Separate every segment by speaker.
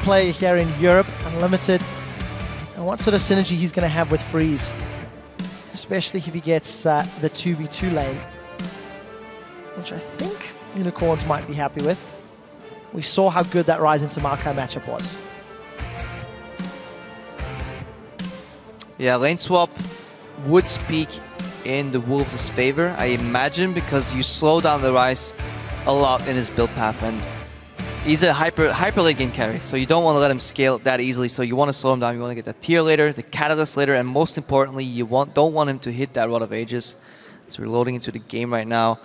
Speaker 1: player here in Europe, Unlimited, and what sort of synergy he's going to have with Freeze, especially if he gets the 2v2 lane, which I think Unicorns might be happy with. We saw how good that Rise into Maokai matchup was.
Speaker 2: Yeah, lane swap would speak in the Wolves' favor, I imagine, because you slow down the Rise a lot in his build path, and he's a hyper late game carry, so you don't want to let him scale that easily, so you want to slow him down, you want to get that tier later, the catalyst later, and most importantly, you don't want him to hit that Rod of Ages. So we're loading into the game right now.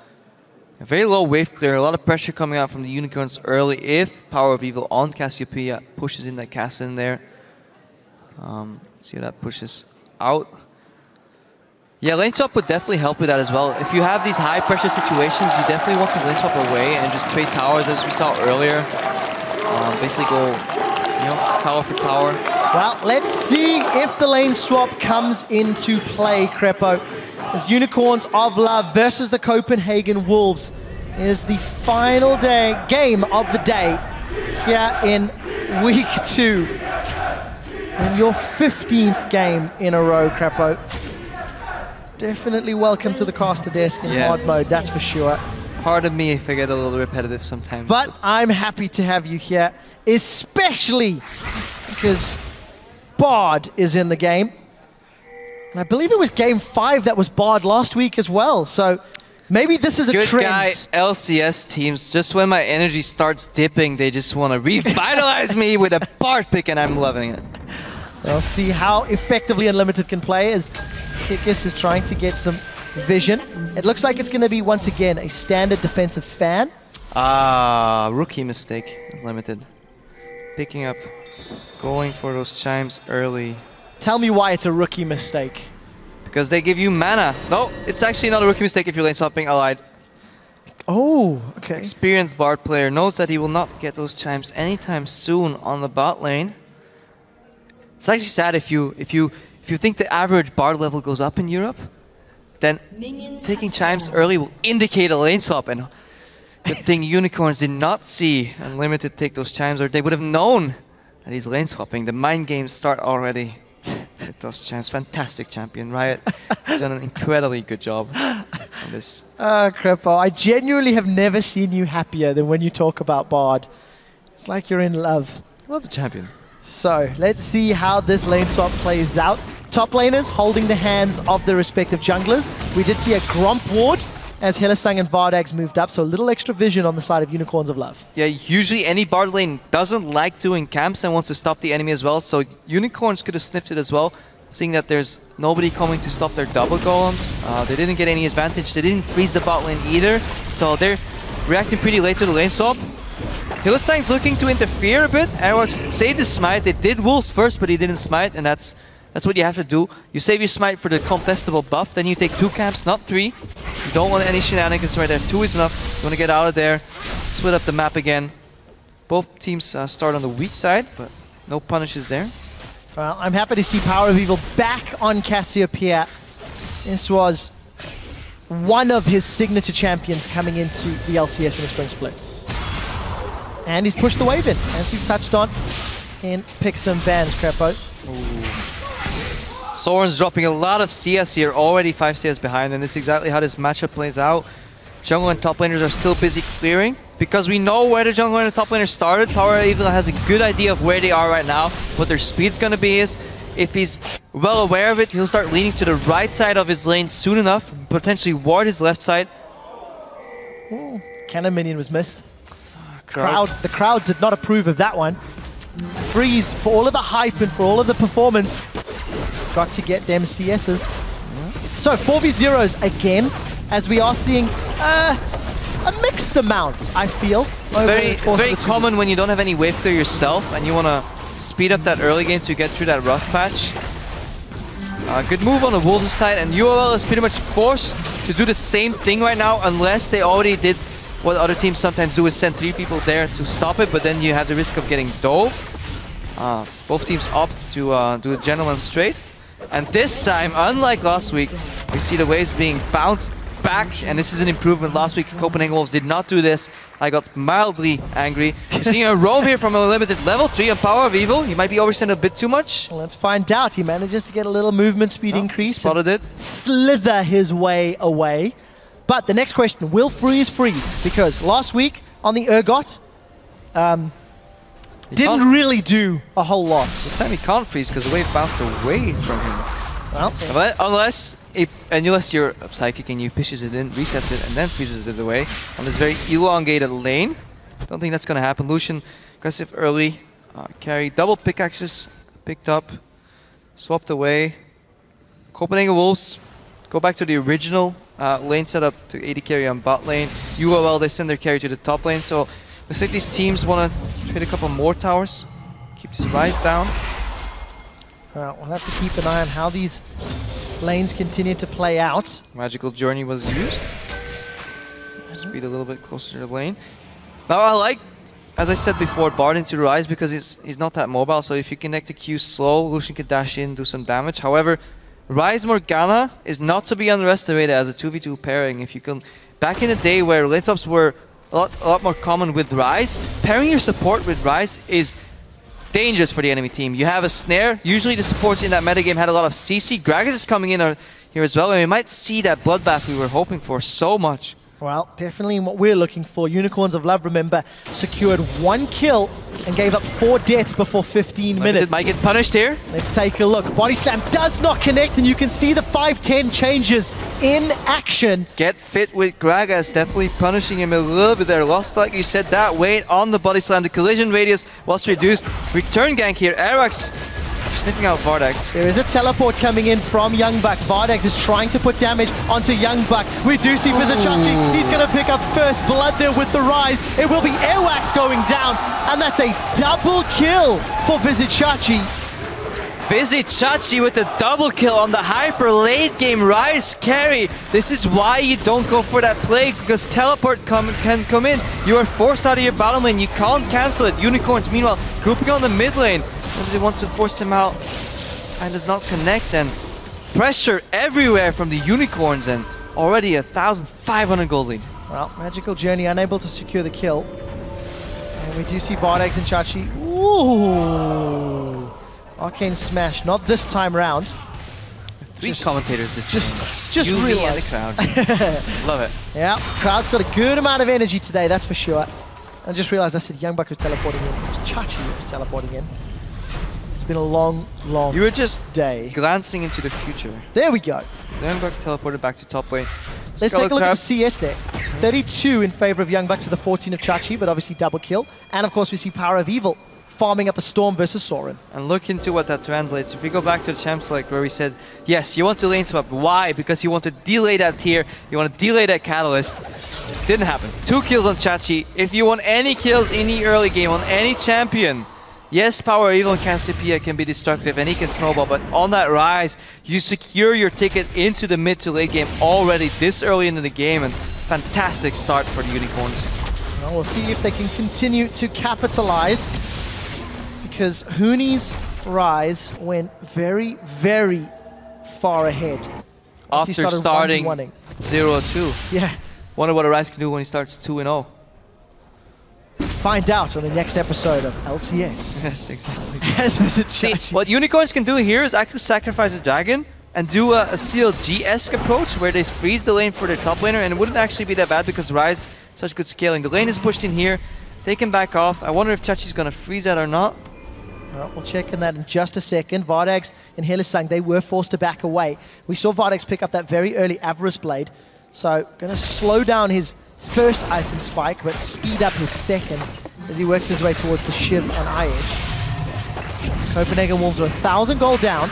Speaker 2: A very low wave clear, a lot of pressure coming out from the Unicorns early if Power of Evil on Cassiopeia pushes in that cast in there. See how that pushes out. Yeah, lane swap would definitely help with that as well. If you have these high pressure situations, you definitely want to lane swap away and just trade towers as we saw earlier. Basically go, you know, tower for tower.
Speaker 1: Well, let's see if the lane swap comes into play, Crepo. As Unicorns of Love versus the Copenhagen Wolves is the final game of the day here in week 2. And your 15th game in a row, Crepo. Definitely welcome to the caster desk in hard mode, that's for sure.
Speaker 2: Pardon me if I get a little repetitive sometimes.
Speaker 1: But I'm happy to have you here, especially because Bard is in the game. I believe it was game 5 that was Bard last week as well, so maybe this is a trend.
Speaker 2: Good guy, LCS teams, just when my energy starts dipping, they just want to revitalize me with a Bard pick, and I'm loving it.
Speaker 1: We'll see how effectively Unlimited can play as Kikis is trying to get some vision. It looks like it's going to be, once again, a standard defensive fan.
Speaker 2: Rookie mistake, Unlimited. Picking up, going for those chimes early.
Speaker 1: Tell me why it's a rookie mistake.
Speaker 2: Because they give you mana. No, it's actually not a rookie mistake if you're lane swapping allied.
Speaker 1: Oh, okay.
Speaker 2: Experienced Bard player knows that he will not get those chimes anytime soon on the bot lane. It's actually sad if you think the average Bard level goes up in Europe, then taking chimes early will indicate a lane swap, and good thing Unicorns did not see Unlimited take those chimes, or they would have known that he's lane swapping. The mind games start already with those chimes. Fantastic champion. Riot done an incredibly good job on this.
Speaker 1: Crepo, I genuinely have never seen you happier than when you talk about Bard. It's like you're in love.
Speaker 2: Love the champion.
Speaker 1: So, let's see how this lane swap plays out. Top laners holding the hands of the respective junglers. We did see a Gromp ward as Hylissang and Vardags moved up, so a little extra vision on the side of Unicorns of Love.
Speaker 2: Yeah, usually any Bard lane doesn't like doing camps and wants to stop the enemy as well, so Unicorns could have sniffed it as well, seeing that there's nobody coming to stop their double golems. They didn't get any advantage, they didn't freeze the bot lane either, so they're reacting pretty late to the lane swap. Hylissang's looking to interfere a bit. Airwalks saved his smite. They did Wolves first, but he didn't smite, and that's what you have to do. You save your smite for the contestable buff, then you take 2 camps, not 3. You don't want any shenanigans right there. 2 is enough. You want to get out of there, split up the map again. Both teams start on the weak side, but no punishes there.
Speaker 1: Well, I'm happy to see Power of Evil back on Cassiopeia. This was one of his signature champions coming into the LCS in the Spring Splits. And he's pushed the wave in, as you touched on, in picks and bans, Crepo.
Speaker 2: Soren's dropping a lot of CS here, already 5 CS behind, and this is exactly how this matchup plays out. Jungle and top laners are still busy clearing, because we know where the jungle and the top laners started. Power Evil has a good idea of where they are right now, what their speed's gonna be is. If he's well aware of it, he'll start leaning to the right side of his lane soon enough, potentially ward his left side.
Speaker 1: Ooh, cannon minion was missed. The crowd did not approve of that one. Freeze, for all of the hype and for all of the performance, got to get them CSs. So 4v0s again, as we are seeing a mixed amount, I feel.
Speaker 2: Very common when you don't have any wave clear yourself and you want to speed up that early game to get through that rough patch. Good move on the Wolves side, and UOL is pretty much forced to do the same thing right now, unless they already did what other teams sometimes do, is send 3 people there to stop it, but then you have the risk of getting dove. Both teams opt to do a gentleman straight. And this time, unlike last week, we see the waves being bounced back, and this is an improvement. Last week, Copenhagen Wolves did not do this. I got mildly angry. We're seeing a roam here from a limited level 3 on Power of Evil. He might be oversent a bit too much.
Speaker 1: Well, let's find out. He manages to get a little movement speed increase.
Speaker 2: Spotted it.
Speaker 1: Slither his way away. But the next question, will Freeze freeze? Because last week on the Urgot, didn't really do a whole lot.
Speaker 2: This time he can't freeze because the wave bounced away from him.
Speaker 1: Well,
Speaker 2: unless you're psychic and you pushes it in, resets it, and then freezes it away on this very elongated lane. Don't think that's going to happen. Lucian, aggressive early, carry, double pickaxes, picked up, swapped away. Copenhagen Wolves go back to the original lane setup to AD carry on bot lane. UOL, they send their carry to the top lane. So looks like these teams want to trade a couple more towers, keep this Rise down.
Speaker 1: We'll have to keep an eye on how these lanes continue to play out.
Speaker 2: Magical Journey was used. Speed a little bit closer to the lane. Now I like, as I said before, Bard into Rise because he's not that mobile. So if you connect the Q slow, Lucian can dash in, do some damage. However, Rise Morgana is not to be underestimated as a 2v2 pairing. If you can, back in the day where lane swaps were a lot more common with Rise, pairing your support with Rise is dangerous for the enemy team. You have a snare. Usually the supports in that metagame had a lot of CC. Gragas is coming in here as well, and we might see that bloodbath we were hoping for so much.
Speaker 1: Well, definitely what we're looking for. Unicorns of Love, remember, secured 1 kill and gave up 4 deaths before 15 minutes.
Speaker 2: Might get punished here.
Speaker 1: Let's take a look. Body slam does not connect, and you can see the 5-10 changes in action.
Speaker 2: Get fit with Gragas, definitely punishing him a little bit there. Lost, like you said, that weight on the body slam. The collision radius was reduced. Return gank here. Arax sniffing out Vardax.
Speaker 1: There is a teleport coming in from Youngbuck. Vardax is trying to put damage onto Youngbuck. We do see Vizichachi. He's going to pick up first blood there with the Rise. It will be Airwax going down, and that's a double kill for Vizichachi.
Speaker 2: Vizichachi with the double kill on the hyper late game Rise carry. This is why you don't go for that play, because teleport can come in. You are forced out of your bottom lane. You can't cancel it. Unicorns, meanwhile, grouping on the mid lane. Nobody wants to force him out and does not connect, and pressure everywhere from the Unicorns, and already 1,500 gold lead.
Speaker 1: Well, Magical Journey unable to secure the kill. And we do see Vardax and Chachi. Ooh! Arcane Smash, not this time round.
Speaker 2: 3 commentators this
Speaker 1: just realized.
Speaker 2: The crowd. Love it.
Speaker 1: Yeah, crowd's got a good amount of energy today, that's for sure. I just realized I said Youngbuck was teleporting in. It was Chachi who was teleporting in. It's been a long
Speaker 2: You were just
Speaker 1: day.
Speaker 2: Glancing into the future.
Speaker 1: There we go.
Speaker 2: Youngbuck teleported back to top lane.
Speaker 1: Let's take a look at the CS there. 32 in favor of Youngbuck to the 14 of Chachi, but obviously double kill. And of course we see Power of Evil farming up a Storm versus Soren.
Speaker 2: And look into what that translates. If we go back to the champ select where we said, yes, you want to lane swap. Why? Because you want to delay that tier. You want to delay that catalyst. Didn't happen. 2 kills on Chachi. If you want any kills in the early game on any champion, yes, Power of Evil and Cassiopeia can be destructive and he can snowball, but on that Rise, you secure your ticket into the mid to late game already this early into the game, and fantastic start for the Unicorns.
Speaker 1: Well, we'll see if they can continue to capitalize, because Huni's Rise went very, very far ahead.
Speaker 2: After starting 0-2.
Speaker 1: Yeah.
Speaker 2: Wonder what a Rise can do when he starts 2-0.
Speaker 1: Find out on the next episode of LCS.
Speaker 2: Yes, exactly.
Speaker 1: See,
Speaker 2: what Unicorns can do here is actually sacrifice a dragon and do a CLG-esque approach where they freeze the lane for their top laner, and it wouldn't actually be that bad because Rise such good scaling. The lane is pushed in here. They can back off. I wonder if Chachi's going to freeze that or not.
Speaker 1: Well, we'll check on that in just a second. Vardax and Hylissang, they were forced to back away. We saw Vardax pick up that very early Avarice Blade. So, going to slow down his first item spike, but speed up his second as he works his way towards the Shiv and IH. Copenhagen Wolves are 1,000 gold down.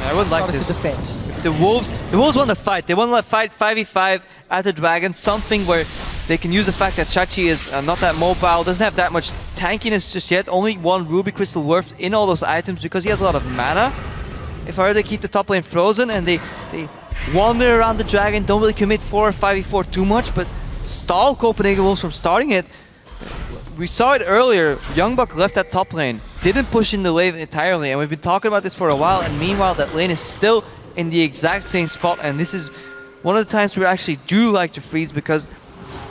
Speaker 2: I would like this.
Speaker 1: To defend.
Speaker 2: If the Wolves want to fight. They want to fight 5v5 at the Dragon, something where they can use the fact that Chachi is not that mobile, doesn't have that much tankiness just yet, only 1 Ruby Crystal worth in all those items because he has a lot of mana. If I were to keep the top lane frozen and they wander around the Dragon, don't really commit 4 or 5v4 too much, but stall Copenhagen Wolves from starting it. We saw it earlier, Youngbuck left that top lane, didn't push in the wave entirely, and we've been talking about this for a while, and meanwhile that lane is still in the exact same spot, and this is one of the times we actually do like to freeze because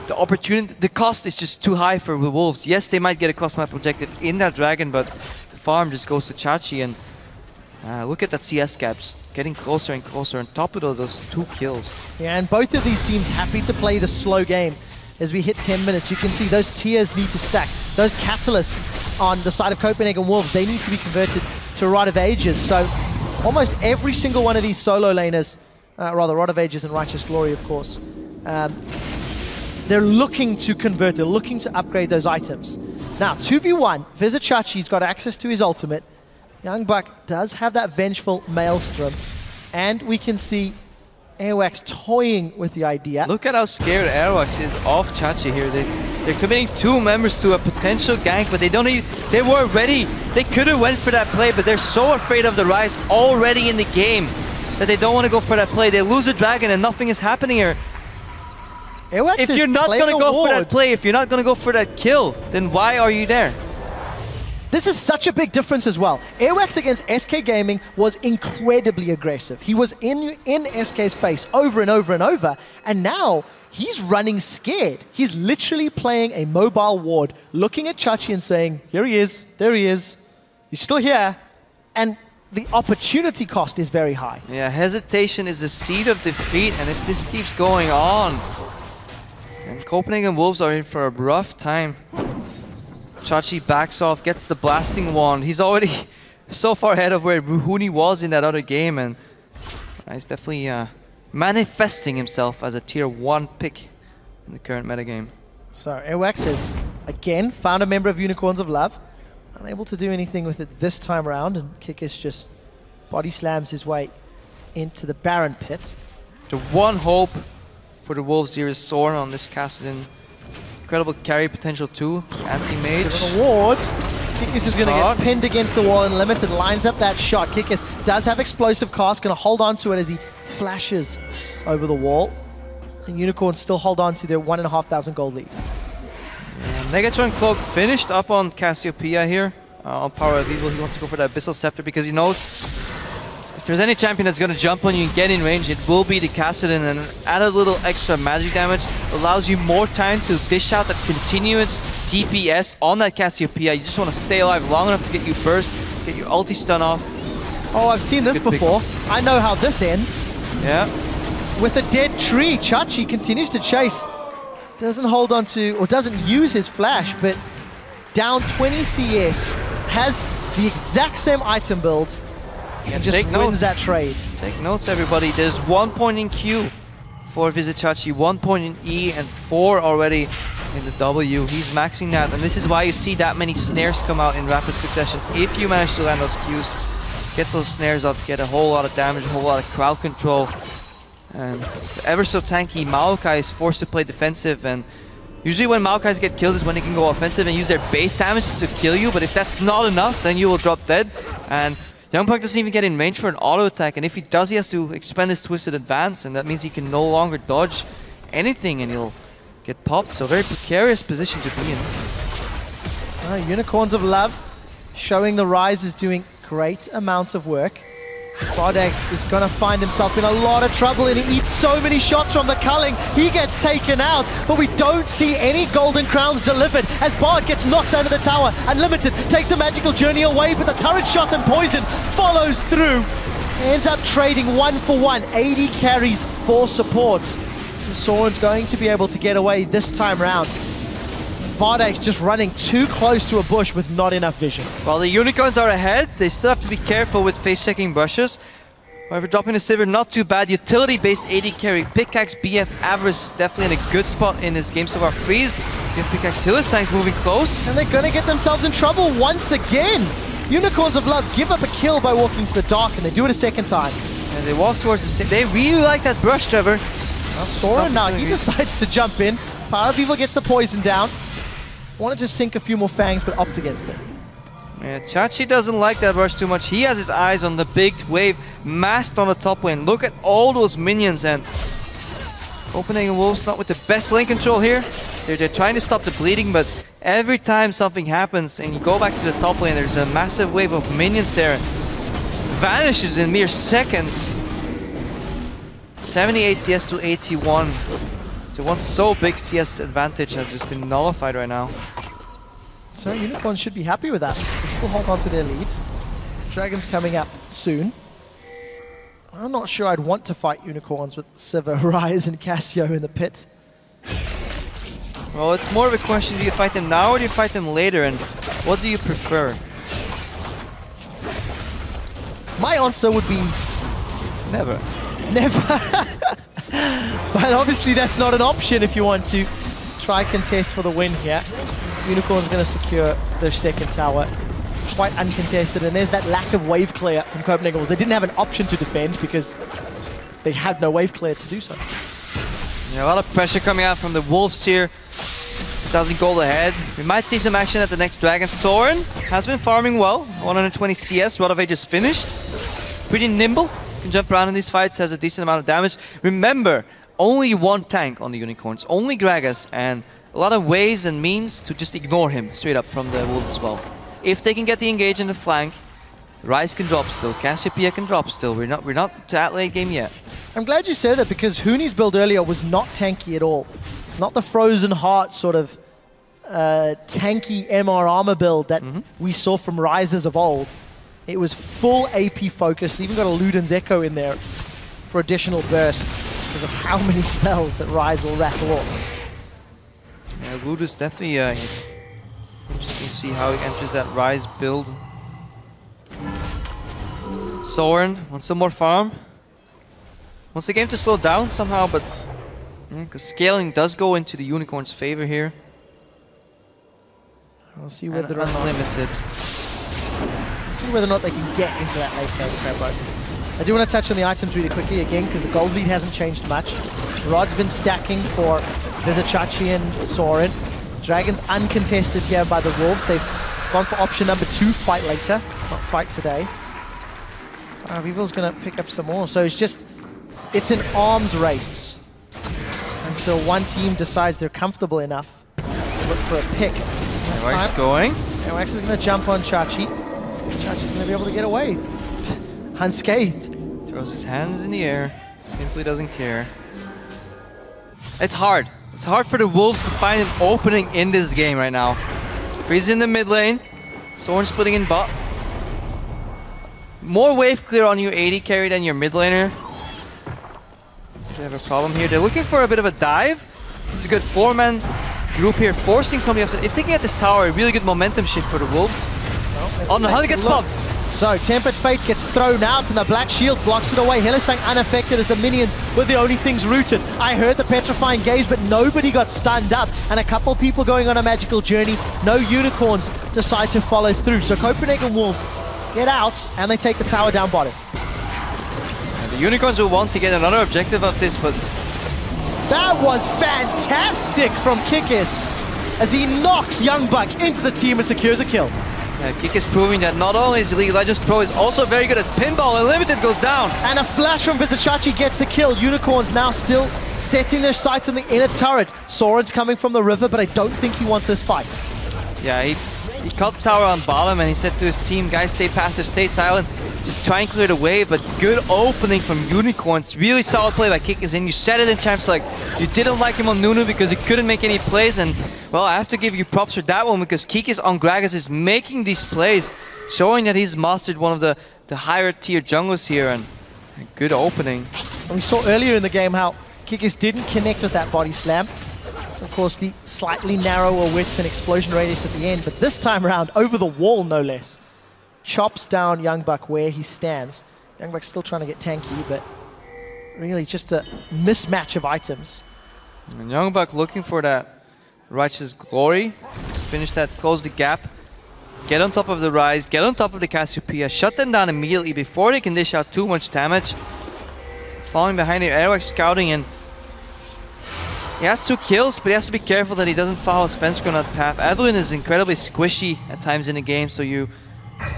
Speaker 2: the cost is just too high for the Wolves. Yes, they might get a cost map objective in that Dragon, but the farm just goes to Chachi, and look at that CS gaps, getting closer and closer on top of those 2 kills.
Speaker 1: Yeah, and both of these teams happy to play the slow game. As we hit 10 minutes, you can see those tiers need to stack. Those catalysts on the side of Copenhagen Wolves, they need to be converted to Rod of Ages. So almost every single one of these solo laners, rather Rod of Ages and Righteous Glory, of course, they're looking to convert, they're looking to upgrade those items. Now, 2v1, Vizichachi's got access to his ultimate. Young Buck does have that vengeful Maelstrom, and we can see Airwax toying with the idea.
Speaker 2: Look at how scared Airwax is of Chachi here. They're committing 2 members to a potential gank, but they weren't ready. They could have went for that play, but they're so afraid of the Rise already in the game that they don't want to go for that play. They lose a Dragon and nothing is happening here.
Speaker 1: Airwax
Speaker 2: if you're not going to go for that play, if you're not going to go for that kill, then why are you there?
Speaker 1: This is such a big difference as well. Airwax against SK Gaming was incredibly aggressive. He was in SK's face over and over and over, and now he's running scared. He's literally playing a mobile ward, looking at Chachi and saying, here he is, there he is, he's still here, and the opportunity cost is very high.
Speaker 2: Yeah, hesitation is the seed of defeat, and if this keeps going on, and Copenhagen Wolves are in for a rough time. Chachi backs off, gets the blasting wand. He's already so far ahead of where Ruhuni was in that other game, and he's definitely manifesting himself as a tier 1 pick in the current metagame.
Speaker 1: So Airwax has again found a member of Unicorns of Love. Unable to do anything with it this time around, and Kikis just body slams his way into the Baron pit.
Speaker 2: The one hope for the Wolves here is Soren on this Kassadin. Incredible carry potential too. Anti-mage.
Speaker 1: Awards. Kikis is going to get pinned against the wall and limited. Lines up that shot. Kikis does have explosive cast. Going to hold on to it as he flashes over the wall. And Unicorns still hold on to their 1,500 gold lead.
Speaker 2: Yeah, Megatron Cloak finished up on Cassiopeia here. On Power of Evil, he wants to go for that Abyssal Scepter because he knows if there's any champion that's going to jump on you and get in range, it will be the Kassadin, and add a little extra magic damage allows you more time to dish out that continuous DPS on that Cassiopeia. You just want to stay alive long enough to get you burst, get your ulti stun off.
Speaker 1: Oh, I've seen this before. I know how this ends.
Speaker 2: Yeah.
Speaker 1: With a dead tree, Chachi continues to chase. Doesn't hold on to, or doesn't use his flash, but down 20 CS, has the exact same item build, and just wins that trade.
Speaker 2: Take notes, everybody. There's 1 point in Q for Vizichachi, 1 point in E, and 4 already in the W. He's maxing that, and this is why you see that many snares come out in rapid succession. If you manage to land those Qs, get those snares up, get a whole lot of damage, a whole lot of crowd control. And ever so tanky Maokai is forced to play defensive, and usually when Maokais get kills is when they can go offensive and use their base damage to kill you, but if that's not enough, then you will drop dead. And Youngpuck doesn't even get in range for an auto attack, and if he does, he has to expend his Twisted Advance, and that means he can no longer dodge anything and he'll get popped. So very precarious position to be in.
Speaker 1: Unicorns of Love showing the Rise is doing great amounts of work. Bardex is going to find himself in a lot of trouble, and he eats so many shots from the culling. He gets taken out, but we don't see any golden crowns delivered as Bard gets knocked under the tower. Unlimited takes a magical journey away, but the turret shot and poison follows through. Ends up trading 1 for 1, 80 carries, 4 supports. And Soren's going to be able to get away this time round. Bardex just running too close to a bush with not enough vision.
Speaker 2: While the Unicorns are ahead, they still have to be careful with face-checking brushes. However, dropping the Sivir, not too bad. Utility-based AD carry. Pickaxe, BF, Avarice, definitely in a good spot in this game so far. Freeze, BF, Pickaxe, Hillsang's moving close.
Speaker 1: And they're going to get themselves in trouble once again. Unicorns of Love give up a kill by walking to the dark, and they do it a second time.
Speaker 2: And they walk towards the same. They really like that brush, Trevor.
Speaker 1: Well, Soren now, he decides to jump in. Power of Evil gets the poison down. Want to just sink a few more fangs, but opts against it.
Speaker 2: Yeah, Chachi doesn't like that rush too much. He has his eyes on the big wave masked on the top lane. Look at all those minions, and Copenhagen Wolves not with the best lane control here. They're trying to stop the bleeding, but every time something happens and you go back to the top lane, there's a massive wave of minions there. Vanishes in mere seconds. 78 CS to 81. So one so big CS advantage has just been nullified right now.
Speaker 1: So Unicorns should be happy with that. They still hold on to their lead. Dragons coming up soon. I'm not sure I'd want to fight Unicorns with Siva, Rise, and Cassio in the pit.
Speaker 2: Well, it's more of a question, do you fight them now or do you fight them later, and what do you prefer?
Speaker 1: My answer would be...
Speaker 2: Never.
Speaker 1: Never. But obviously that's not an option if you want to try contest for the win here. Unicorn's going to secure their second tower. Quite uncontested, and there's that lack of wave clear from Copenhagen Wolves. They didn't have an option to defend because they had no wave clear to do so.
Speaker 2: Yeah, a lot of pressure coming out from the Wolves here. 1,000 gold ahead. We might see some action at the next Dragon. Soren has been farming well. 120 CS. Rodove just finished. Pretty nimble. Can jump around in these fights. Has a decent amount of damage. Remember, only one tank on the Unicorns. Only Gragas, and a lot of ways and means to just ignore him straight up from the Wolves as well. If they can get the engage in the flank, Rise can drop still. Cassiopeia can drop still. We're not to that late game yet.
Speaker 1: I'm glad you said that because Huni's build earlier was not tanky at all. Not the Frozen Heart sort of tanky MR armor build that we saw from Rises of old. It was full AP focus. Even got a Luden's Echo in there for additional burst because of how many spells that Rise will rattle off.
Speaker 2: Yeah, Luden's definitely interesting to see how he enters that Rise build. Soren wants some more farm. Wants the game to slow down somehow, but because scaling does go into the Unicorn's favor here.
Speaker 1: We'll see whether
Speaker 2: or unlimited.
Speaker 1: We'll see whether or not they can get into that late game Crabbo. I do want to touch on the items really quickly again because the gold lead hasn't changed much. Rod's been stacking for Vizichachi and Soren. Dragons uncontested here by the Wolves. They've gone for option number 2, fight later, not fight today. Vivo's going to pick up some more. So it's an arms race until one team decides they're comfortable enough to look for a pick.
Speaker 2: Airwax going.
Speaker 1: Airwax is going to jump on Chachi. Chachi's going to be able to get away. Unscathed.
Speaker 2: Throws his hands in the air. Simply doesn't care. It's hard. It's hard for the Wolves to find an opening in this game right now. Freeze in the mid lane. Soren splitting in bot. More wave clear on your AD carry than your mid laner. They have a problem here. They're looking for a bit of a dive. This is a good 4-man group here, forcing somebody else. If they can get this tower, a really good momentum shift for the Wolves. Oh no, how he gets popped.
Speaker 1: So Tempered Fate gets thrown out and the Black Shield blocks it away. Hylissang unaffected as the minions were the only things rooted. I heard the Petrifying Gaze, but nobody got stunned up. And a couple people going on a magical journey. No Unicorns decide to follow through. So Copenhagen Wolves get out and they take the tower down bottom.
Speaker 2: The Unicorns will want to get another objective of this, but...
Speaker 1: That was fantastic from Kikis as he knocks Youngbuck into the team and secures a kill.
Speaker 2: Yeah, Kik is proving that not only is League of Legends Pro, is also very good at pinball. Unlimited goes down.
Speaker 1: And a flash from Vizichachi gets the kill. Unicorns now still setting their sights on the inner turret. Soren's coming from the river, but I don't think he wants this fight.
Speaker 2: Yeah, he caught the tower on bottom and he said to his team, guys, stay passive, stay silent. Just try and clear the wave, but good opening from Unicorns. Really solid play by Kikis, and you said it in champs like you didn't like him on Nunu because he couldn't make any plays, and well, I have to give you props for that one because Kikis on Gragas is making these plays, showing that he's mastered one of the higher tier junglers here, and a good opening.
Speaker 1: And we saw earlier in the game how Kikis didn't connect with that body slam. So of course the slightly narrower width and explosion radius at the end, but this time around over the wall no less. Chops down Youngbuck where he stands. Youngbuck's still trying to get tanky, but really just a mismatch of items.
Speaker 2: And Youngbuck looking for that Righteous Glory to finish that, close the gap, get on top of the Rise, get on top of the Cassiopeia, shut them down immediately before they can dish out too much damage. Falling behind the Airwax scouting, and he has 2 kills, but he has to be careful that he doesn't follow his fence grenade path. Evelyn is incredibly squishy at times in the game, so you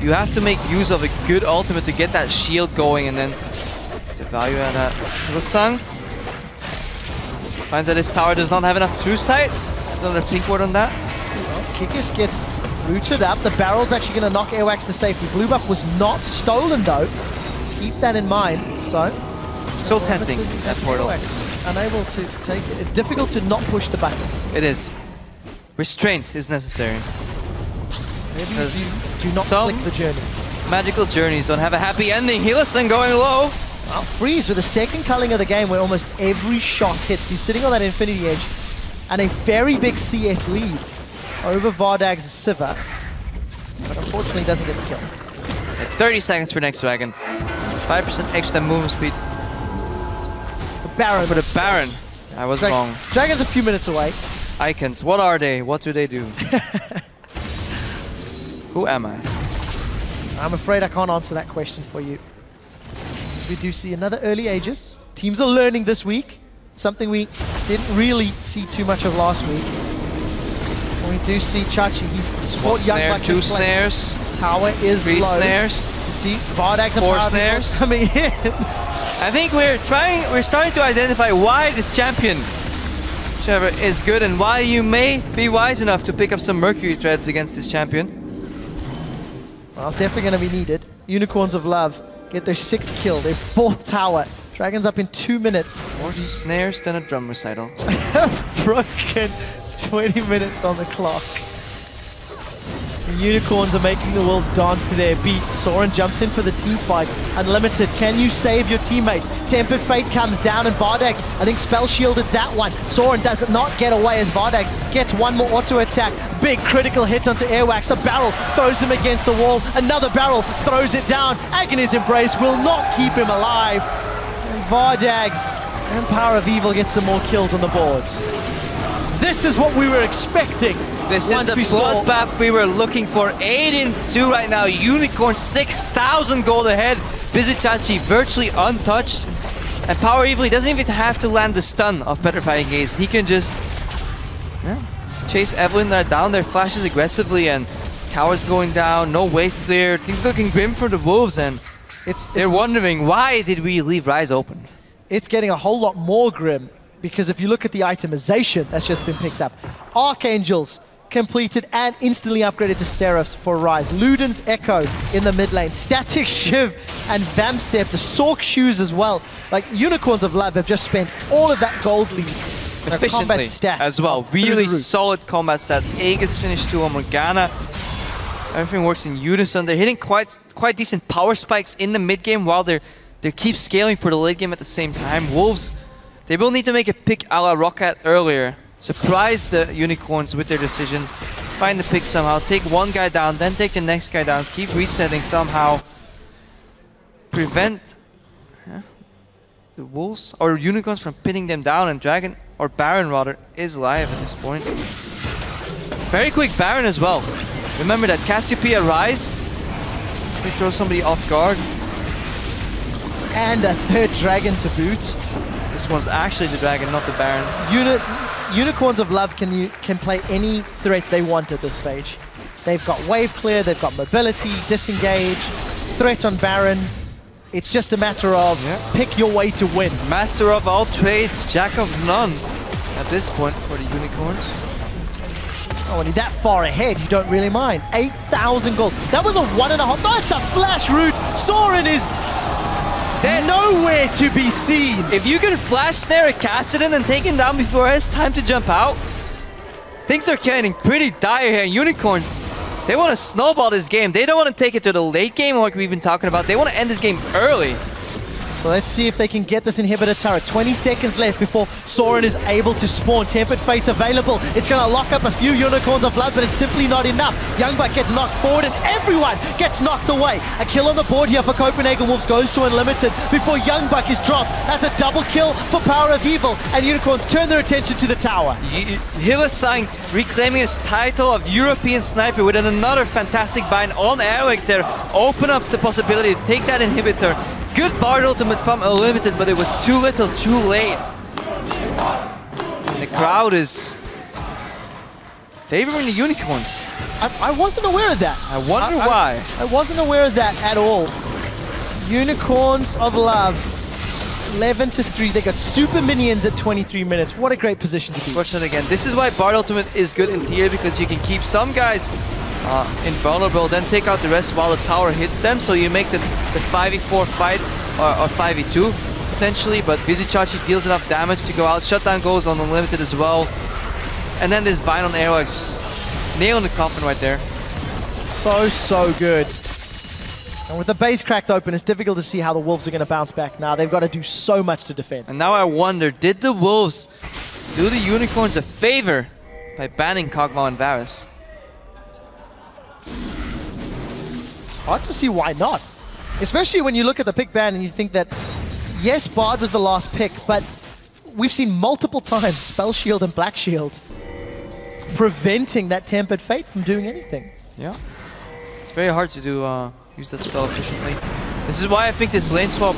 Speaker 2: have to make use of a good ultimate to get that shield going, and then the value out of that. Hylissang finds that his tower does not have enough true sight. There's another pink word on that.
Speaker 1: Well, Kikis gets rooted up. The barrel's actually going to knock Airwax to safety. Blue buff was not stolen though. Keep that in mind. So
Speaker 2: So tempting, that portal.
Speaker 1: Unable to take it. It's difficult to not push the button.
Speaker 2: It is. Restraint is necessary.
Speaker 1: Maybe you do not click the journey.
Speaker 2: Magical journeys don't have a happy ending. Hylissang going low.
Speaker 1: Well, Freeze with the second culling of the game where almost every shot hits. He's sitting on that Infinity Edge and a very big CS lead over Vardag's Sivir. But unfortunately doesn't get the kill.
Speaker 2: 30 seconds for next Dragon. 5% extra movement speed.
Speaker 1: The Baron.
Speaker 2: For the Baron. I was wrong.
Speaker 1: Dragon's a few minutes away.
Speaker 2: Icons, what are they? What do they do? Who am I?
Speaker 1: I'm afraid I can't answer that question for you. We do see another early Aegis. Teams are learning this week. Something we didn't really see too much of last week. And we do see Chachi. He's caught young
Speaker 2: snare, 2 snares.
Speaker 1: Tower is
Speaker 2: 3
Speaker 1: low.
Speaker 2: snares.
Speaker 1: You see Vardag's
Speaker 2: 4 snares
Speaker 1: coming in.
Speaker 2: I think we're starting to identify why this champion, Trevor, is good and why you may be wise enough to pick up some Mercury Threads against this champion.
Speaker 1: Well, it's definitely going to be needed. Unicorns of Love get their 6th kill, their 4th tower. Dragons up in 2 minutes.
Speaker 2: More snares than a drum recital.
Speaker 1: Broken 20 minutes on the clock. The Unicorns are making the Wolves dance to their beat. Soren jumps in for the team fight. Unlimited, can you save your teammates? Tempered Fate comes down and Vardags, I think spell shielded that one. Soren does not get away as Vardags gets one more auto attack. Big critical hit onto Airwax. The barrel throws him against the wall. Another barrel throws it down. Agony's Embrace will not keep him alive. And Vardags and Power of Evil get some more kills on the board. This is what we were expecting.
Speaker 2: This is the bloodbath we were looking for. 8-2 right now. Unicorn 6,000 gold ahead. Vizichachi virtually untouched. And Power Evil, he doesn't even have to land the stun of Petrifying Gaze. He can just chase Evelyn down their flashes aggressively, and towers going down, no wave clear. Things looking grim for the Wolves, and they're wondering, why did we leave Rise open?
Speaker 1: It's getting a whole lot more grim, because if you look at the itemization that's just been picked up, Archangels completed and instantly upgraded to Seraphs for Rise. Luden's Echo in the mid lane. Static Shiv and Vamsept, the Sork Shoes as well. Like, Unicorns of Love have just spent all of that gold lead.
Speaker 2: Efficiently as well. Really solid combat stat. Aegis finished 2 on Morgana. Everything works in unison. They're hitting quite decent power spikes in the mid game while they keep scaling for the late game at the same time. Wolves, they will need to make a pick a la Roccat earlier. Surprise the Unicorns with their decision. Find the pick somehow. Take one guy down, then take the next guy down. Keep resetting somehow. Prevent the Wolves or Unicorns from pinning them down, and Dragon, or Baron rather, is live at this point. Very quick Baron as well. Remember that Cassiopeia Rise. They throw somebody off guard.
Speaker 1: And a 3rd Dragon to boot.
Speaker 2: This one's actually the Dragon, not the Baron.
Speaker 1: Unicorns of Love can play any threat they want at this stage. They've got wave clear, they've got mobility, disengage, threat on Baron. It's just a matter of pick your way to win.
Speaker 2: Master of all trades, jack of none at this point for the Unicorns.
Speaker 1: Oh, when you're that far ahead, you don't really mind. 8,000 gold. That was a 1.5. That's a flash route. Soren is nowhere to be seen.
Speaker 2: If you can flash snare a Kassadin and take him down before it's time to jump out, things are getting pretty dire here. Unicorns, they want to snowball this game. They don't want to take it to the late game like we've been talking about. They want to end this game early.
Speaker 1: So let's see if they can get this inhibitor turret. 20 seconds left before Soren is able to spawn. Tempered Fate's available. It's going to lock up a few Unicorns of Blood, but it's simply not enough. Youngbuck gets knocked forward and everyone gets knocked away. A kill on the board here for Copenhagen Wolves goes to Unlimited before Youngbuck is dropped. That's a double kill for Power of Evil, and Unicorns turn their attention to the tower.
Speaker 2: Hylissang reclaiming his title of European Sniper with another fantastic bind on Airwax there. Open up the possibility to take that inhibitor. Good Bard ultimate from Unlimited, but it was too little, too late. And the crowd is favoring the Unicorns.
Speaker 1: I wasn't aware of that.
Speaker 2: I wonder why.
Speaker 1: I wasn't aware of that at all. Unicorns of Love, 11-3. They got super minions at 23 minutes. What a great position to be.
Speaker 2: Question again. This is why Bard ultimate is good in tier, because you can keep some guys invulnerable, then take out the rest while the tower hits them, so you make the 5v4 fight or 5v2 potentially, but Vizichachi deals enough damage to go out. Shutdown goes on Unlimited as well. And then this bind on Aerox, just nailing the coffin right there.
Speaker 1: So good. And with the base cracked open, it's difficult to see how the Wolves are going to bounce back now. They've got to do so much to defend.
Speaker 2: And now I wonder, did the Wolves do the Unicorns a favor by banning Kog'Maw and Varus?
Speaker 1: Hard to see why not. Especially when you look at the pick ban and you think that, yes, Bard was the last pick, but we've seen multiple times Spell Shield and Black Shield preventing that Tempered Fate from doing anything.
Speaker 2: Yeah. It's very hard to do use that spell efficiently. This is why I think this lane swap...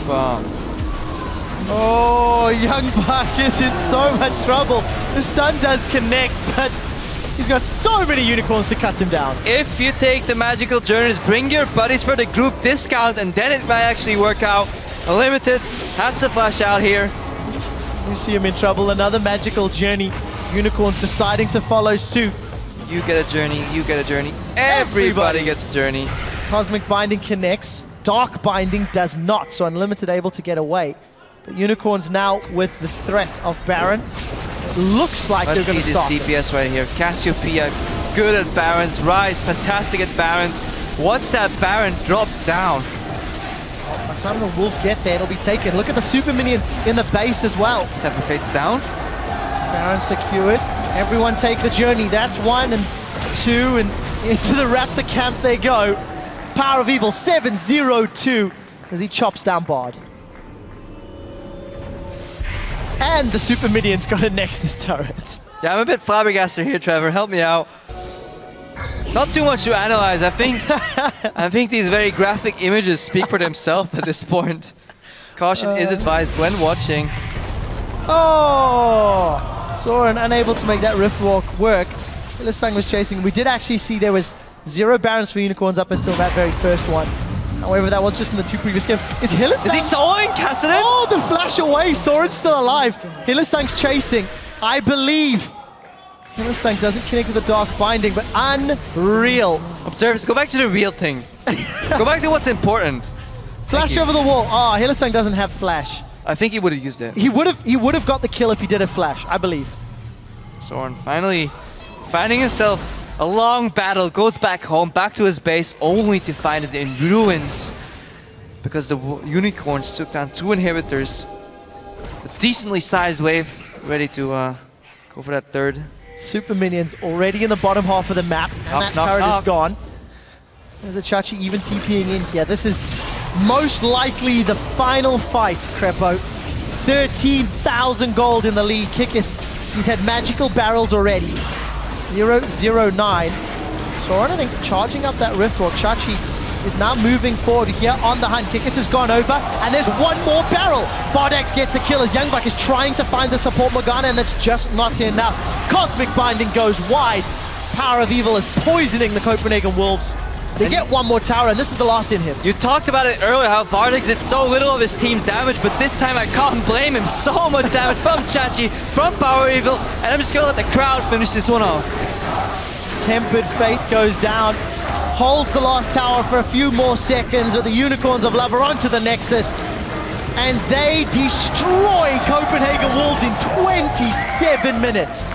Speaker 1: Oh, Young Buck is in so much trouble. The stun does connect, but he's got so many Unicorns to cut him down.
Speaker 2: If you take the Magical Journeys, bring your buddies for the group discount, and then it might actually work out. Unlimited has to flash out here.
Speaker 1: You see him in trouble. Another Magical Journey. Unicorns deciding to follow suit.
Speaker 2: You get a journey, you get a journey. Everybody gets a journey.
Speaker 1: Cosmic Binding connects. Dark Binding does not, so Unlimited able to get away. But Unicorns now with the threat of Baron. Looks like they're going to stop.
Speaker 2: Let's see this DPS right here. Cassiopeia, good at Barons. Rise, fantastic at Barons. Watch that Baron drop down.
Speaker 1: Oh, by the time the Wolves get there, it'll be taken. Look at the super minions in the base as well.
Speaker 2: Tempered Fate's down.
Speaker 1: Baron secured. Everyone take the journey. That's 1 and 2, and into the Raptor camp they go. Power of Evil 7-0-2 as he chops down Bard. And the super minions got a Nexus turret.
Speaker 2: Yeah, I'm a bit flabbergasted here, Trevor. Help me out. Not too much to analyze. I think these very graphic images speak for themselves at this point. Caution is advised when watching.
Speaker 1: Oh! Soren unable to make that Rift Walk work. Hylissang was chasing. We did actually see there was 0 Barons for Unicorns up until that very first one. However, that was just in the 2 previous games. Is Hylissang...
Speaker 2: Is he soloing Kassadin?
Speaker 1: Oh, the flash away. Soren's still alive. Hylissang's chasing. I believe. Hylissang doesn't connect with the Dark Binding, but unreal.
Speaker 2: Observers, go back to the real thing. Go back to what's important.
Speaker 1: Flash over the wall. Ah, Hylissang doesn't have flash.
Speaker 2: I think he would have used it.
Speaker 1: He would have got the kill if he did have flash, I believe.
Speaker 2: Soren finally finding himself a long battle, goes back home, back to his base, only to find it in ruins. Because the Unicorns took down 2 inhibitors. A decently sized wave, ready to go for that third.
Speaker 1: Super minions already in the bottom half of the map, and that turret is gone. There's the Chachi even TPing in here. This is most likely the final fight, Crepo. 13,000 gold in the lead. Kikis, he's had magical barrels already. 0-0-9. Soren, I think, charging up that Rift Walk. Chachi is now moving forward here on the hunt. Kikis has gone over, and there's 1 more barrel. Bardax gets the kill as Youngbuck is trying to find the support Morgana, and that's just not enough. Cosmic Binding goes wide. Power of Evil is poisoning the Copenhagen Wolves. They get 1 more tower, and this is the last in him.
Speaker 2: You talked about it earlier, how Vardex did so little of his team's damage, but this time I can't blame him. So much damage from Chachi, from Power Evil, and I'm just gonna let the crowd finish this one off.
Speaker 1: Tempered Fate goes down, holds the last tower for a few more seconds, but the Unicorns of Love are onto the Nexus, and they destroy Copenhagen Wolves in 27 minutes.